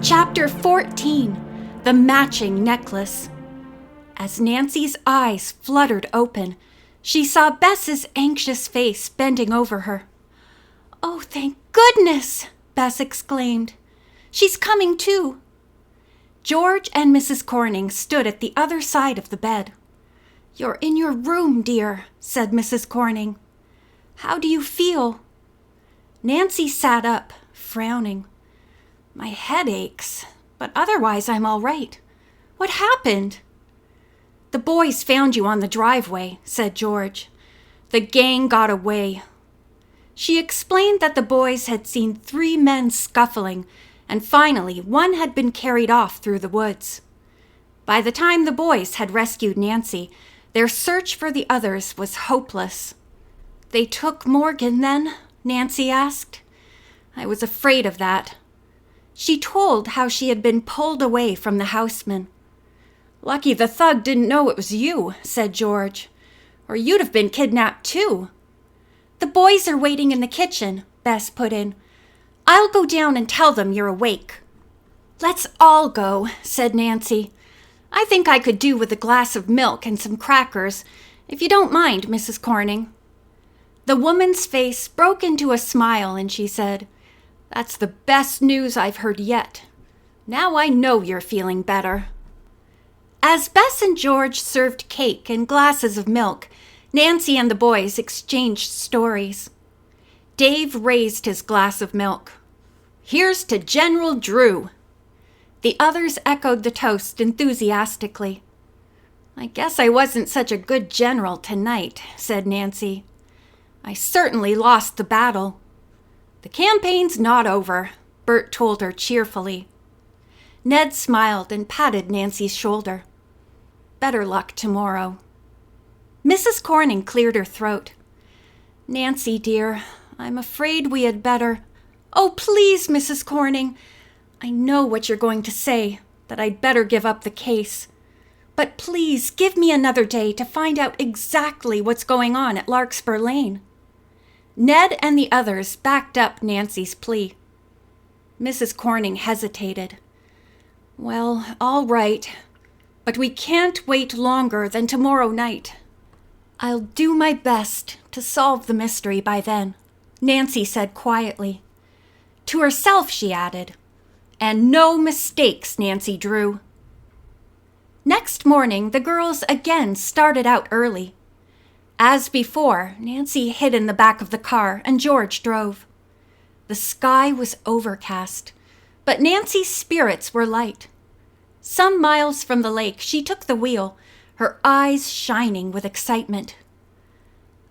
Chapter 14, The Matching Necklace. As Nancy's eyes fluttered open, she saw Bess's anxious face bending over her. "Oh, thank goodness!" Bess exclaimed. "She's coming too." George and Mrs. Cornings stood at the other side of the bed. "You're in your room, dear," said Mrs. Corning. "How do you feel?" Nancy sat up, frowning. "My head aches, but otherwise I'm all right. What happened?" "The boys found you on the driveway," said George. "The gang got away." She explained that the boys had seen 3 men scuffling, and finally one had been carried off through the woods. By the time the boys had rescued Nancy, their search for the others was hopeless. "They took Morgan then?" Nancy asked. "I was afraid of that." She told how she had been pulled away from the houseman. "Lucky the thug didn't know it was you," said George, "or you'd have been kidnapped too." "The boys are waiting in the kitchen," Bess put in. "I'll go down and tell them you're awake." "Let's all go," said Nancy. "I think I could do with a glass of milk and some crackers, if you don't mind, Mrs. Corning." The woman's face broke into a smile and she said, "That's the best news I've heard yet. Now I know you're feeling better." As Bess and George served cake and glasses of milk, Nancy and the boys exchanged stories. Dave raised his glass of milk. "Here's to General Drew." The others echoed the toast enthusiastically. "I guess I wasn't such a good general tonight," said Nancy. "I certainly lost the battle." "The campaign's not over," Bert told her cheerfully. Ned smiled and patted Nancy's shoulder. "Better luck tomorrow." Mrs. Corning cleared her throat. "Nancy, dear, I'm afraid we had better—" "Oh, please, Mrs. Corning. I know what you're going to say, that I'd better give up the case. But please give me another day to find out exactly what's going on at Larkspur Lane." Ned and the others backed up Nancy's plea. Mrs. Corning hesitated. "Well, all right, but we can't wait longer than tomorrow night." "I'll do my best to solve the mystery by then," Nancy said quietly. To herself, she added, "And no mistakes, Nancy Drew." Next morning, the girls again started out early. As before, Nancy hid in the back of the car and George drove. The sky was overcast, but Nancy's spirits were light. Some miles from the lake, she took the wheel, her eyes shining with excitement.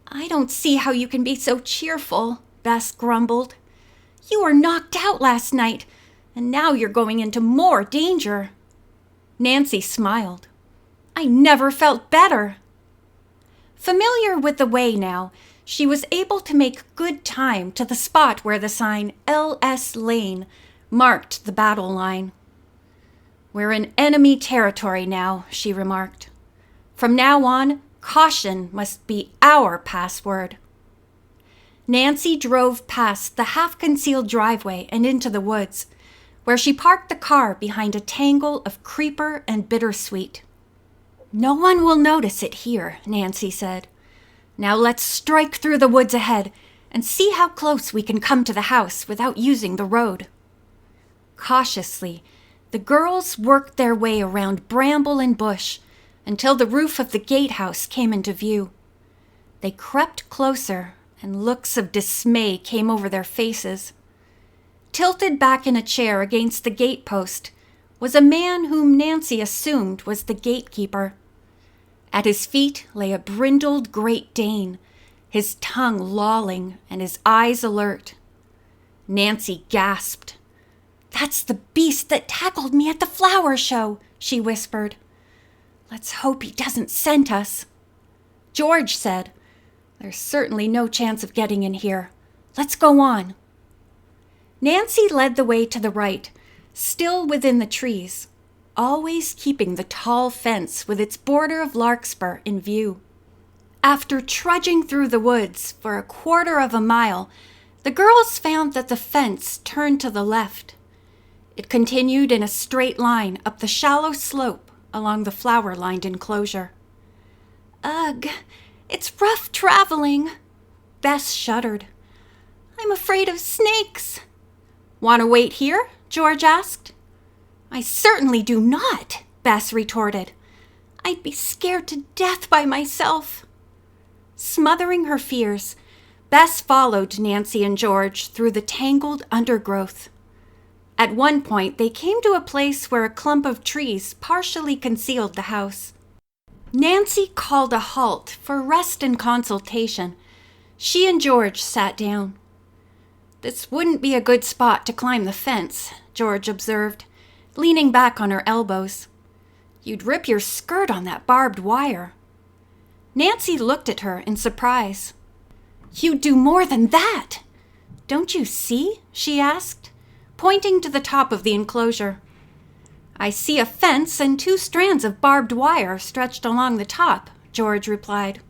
"I don't see how you can be so cheerful," Bess grumbled. "You were knocked out last night, and now you're going into more danger." Nancy smiled. "I never felt better." Familiar with the way now, she was able to make good time to the spot where the sign L.S. Lane marked the battle line. "We're in enemy territory now," she remarked. "From now on, caution must be our password." Nancy drove past the half-concealed driveway and into the woods, where she parked the car behind a tangle of creeper and bittersweet. "No one will notice it here," Nancy said. "Now let's strike through the woods ahead and see how close we can come to the house without using the road." Cautiously, the girls worked their way around bramble and bush until the roof of the gatehouse came into view. They crept closer, and looks of dismay came over their faces. Tilted back in a chair against the gatepost was a man whom Nancy assumed was the gatekeeper. At his feet lay a brindled Great Dane, his tongue lolling and his eyes alert. Nancy gasped. "That's the beast that tackled me at the flower show," she whispered. "Let's hope he doesn't scent us." George said, "There's certainly no chance of getting in here. Let's go on." Nancy led the way to the right, still within the trees, always keeping the tall fence with its border of larkspur in view. After trudging through the woods for a quarter of a mile, the girls found that the fence turned to the left. It continued in a straight line up the shallow slope along the flower-lined enclosure. Ugh, it's rough traveling. Bess shuddered. I'm afraid of snakes. Want to wait here? George asked. I certainly do not, Bess retorted. I'd be scared to death by myself. Smothering her fears, Bess followed Nancy and George through the tangled undergrowth. At one point, they came to a place where a clump of trees partially concealed the house. Nancy called a halt for rest and consultation. She and George sat down. This wouldn't be a good spot to climb the fence, George observed, leaning back on her elbows. You'd rip your skirt on that barbed wire. Nancy looked at her in surprise. You'd do more than that. Don't you see? She asked, pointing to the top of the enclosure. I see a fence and 2 strands of barbed wire stretched along the top, George replied.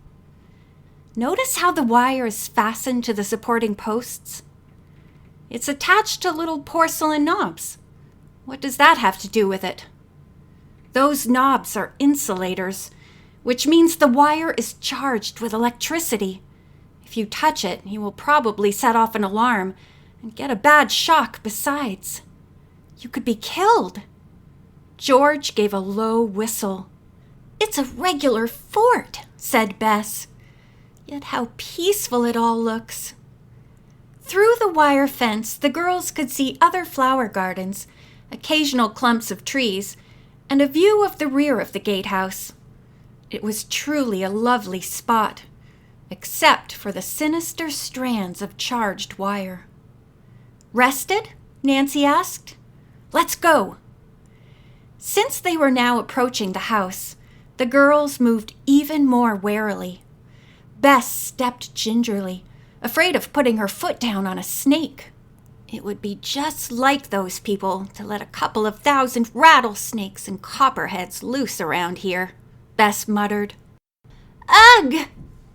Notice how the wire is fastened to the supporting posts? It's attached to little porcelain knobs. What does that have to do with it? Those knobs are insulators, which means the wire is charged with electricity. If you touch it, you will probably set off an alarm and get a bad shock besides. You could be killed. George gave a low whistle. It's a regular fort, said Bess. Yet how peaceful it all looks. Through the wire fence, the girls could see other flower gardens, occasional clumps of trees, and a view of the rear of the gatehouse. It was truly a lovely spot, except for the sinister strands of charged wire. Rested? Nancy asked. Let's go. Since they were now approaching the house, the girls moved even more warily. Bess stepped gingerly, afraid of putting her foot down on a snake. It would be just like those people to let a couple of 1,000 rattlesnakes and copperheads loose around here, Bess muttered. Ugh!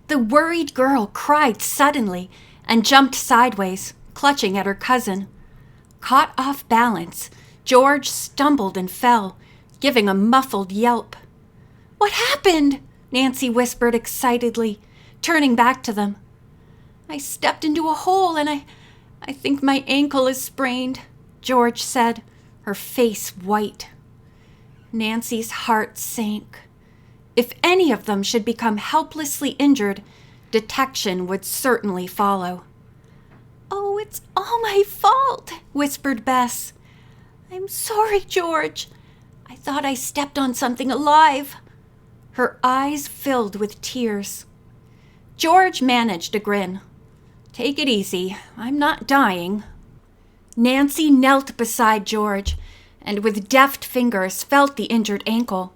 The worried girl cried suddenly and jumped sideways, clutching at her cousin. Caught off balance, George stumbled and fell, giving a muffled yelp. What happened? Nancy whispered excitedly, turning back to them. I stepped into a hole and I think my ankle is sprained, George said, her face white. Nancy's heart sank. If any of them should become helplessly injured, detection would certainly follow. Oh, it's all my fault, whispered Bess. I'm sorry, George. I thought I stepped on something alive. Her eyes filled with tears. George managed a grin. Take it easy. I'm not dying. Nancy knelt beside George and with deft fingers felt the injured ankle,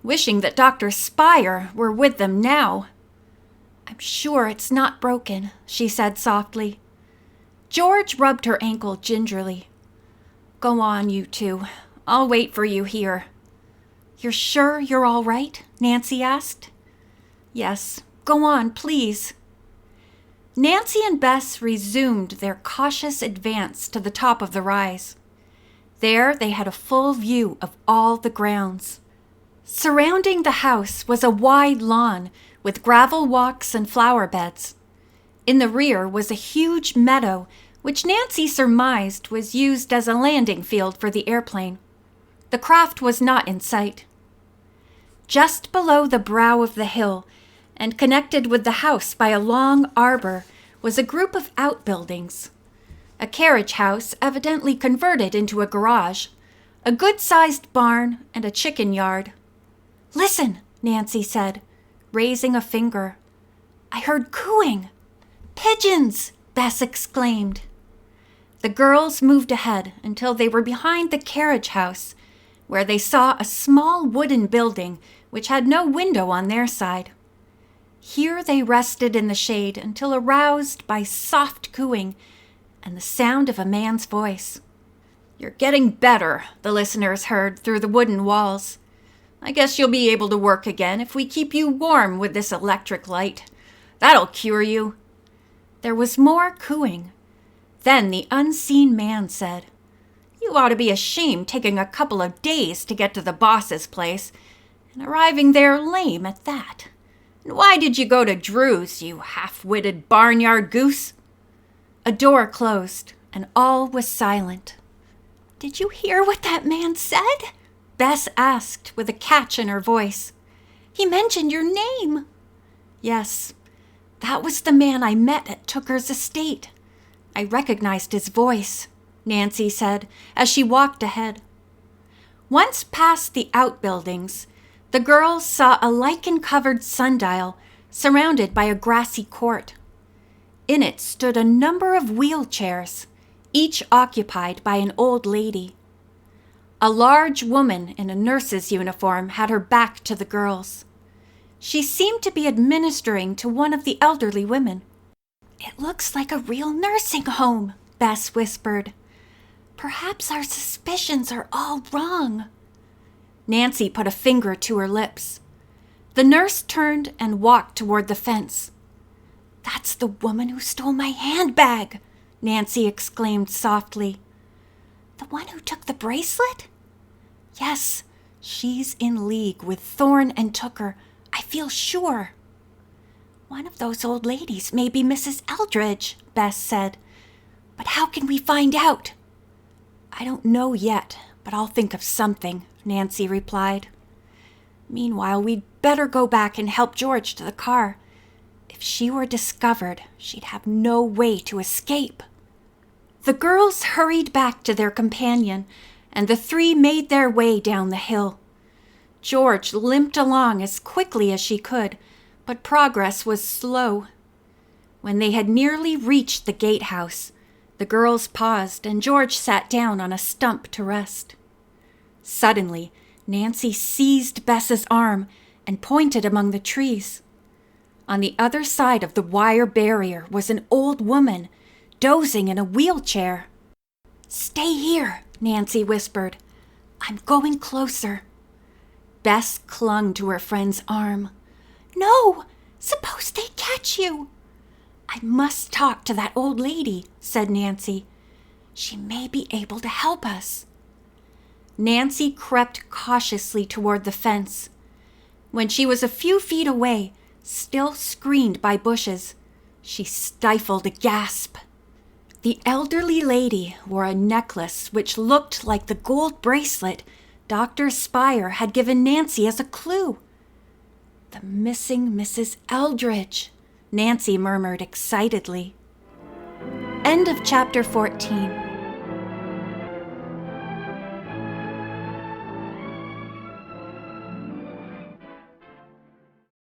wishing that Dr. Spire were with them now. I'm sure it's not broken, she said softly. George rubbed her ankle gingerly. Go on, you two. I'll wait for you here. You're sure you're all right? Nancy asked. Yes. Go on, please. Nancy and Bess resumed their cautious advance to the top of the rise. There they had a full view of all the grounds. Surrounding the house was a wide lawn with gravel walks and flower beds. In the rear was a huge meadow, which Nancy surmised was used as a landing field for the airplane. The craft was not in sight. Just below the brow of the hill, and connected with the house by a long arbor, was a group of outbuildings. A carriage house evidently converted into a garage, a good-sized barn, and a chicken yard. Listen, Nancy said, raising a finger. I heard cooing. Pigeons! Bess exclaimed. The girls moved ahead until they were behind the carriage house, where they saw a small wooden building which had no window on their side. Here they rested in the shade until aroused by soft cooing and the sound of a man's voice. You're getting better, the listeners heard through the wooden walls. I guess you'll be able to work again if we keep you warm with this electric light. That'll cure you. There was more cooing. Then the unseen man said, You ought to be ashamed taking a couple of days to get to the boss's place, and arriving there lame at that. And why did you go to Drew's, you half-witted barnyard goose?" A door closed, and all was silent. "Did you hear what that man said?" Bess asked with a catch in her voice. "He mentioned your name." "Yes, that was the man I met at Tooker's estate. I recognized his voice," Nancy said as she walked ahead. Once past the outbuildings, the girls saw a lichen-covered sundial surrounded by a grassy court. In it stood a number of wheelchairs, each occupied by an old lady. A large woman in a nurse's uniform had her back to the girls. She seemed to be administering to one of the elderly women. "It looks like a real nursing home," Bess whispered. "Perhaps our suspicions are all wrong." Nancy put a finger to her lips. The nurse turned and walked toward the fence. "That's the woman who stole my handbag," Nancy exclaimed softly. "The one who took the bracelet?" "Yes, she's in league with Thorne and Tooker, I feel sure." "One of those old ladies may be Mrs. Eldridge," Bess said. "But how can we find out?" "I don't know yet, but I'll think of something," Nancy replied. "Meanwhile, we'd better go back and help George to the car. If she were discovered, she'd have no way to escape." The girls hurried back to their companion, and the three made their way down the hill. George limped along as quickly as she could, but progress was slow. When they had nearly reached the gatehouse, the girls paused and George sat down on a stump to rest. Suddenly, Nancy seized Bess's arm and pointed among the trees. On the other side of the wire barrier was an old woman, dozing in a wheelchair. "Stay here," Nancy whispered. "I'm going closer." Bess clung to her friend's arm. "No! Suppose they catch you!" "I must talk to that old lady," said Nancy. "She may be able to help us." Nancy crept cautiously toward the fence. When she was a few feet away, still screened by bushes, she stifled a gasp. The elderly lady wore a necklace which looked like the gold bracelet Dr. Spire had given Nancy as a clue. "The missing Mrs. Eldridge," Nancy murmured excitedly. End of chapter 14.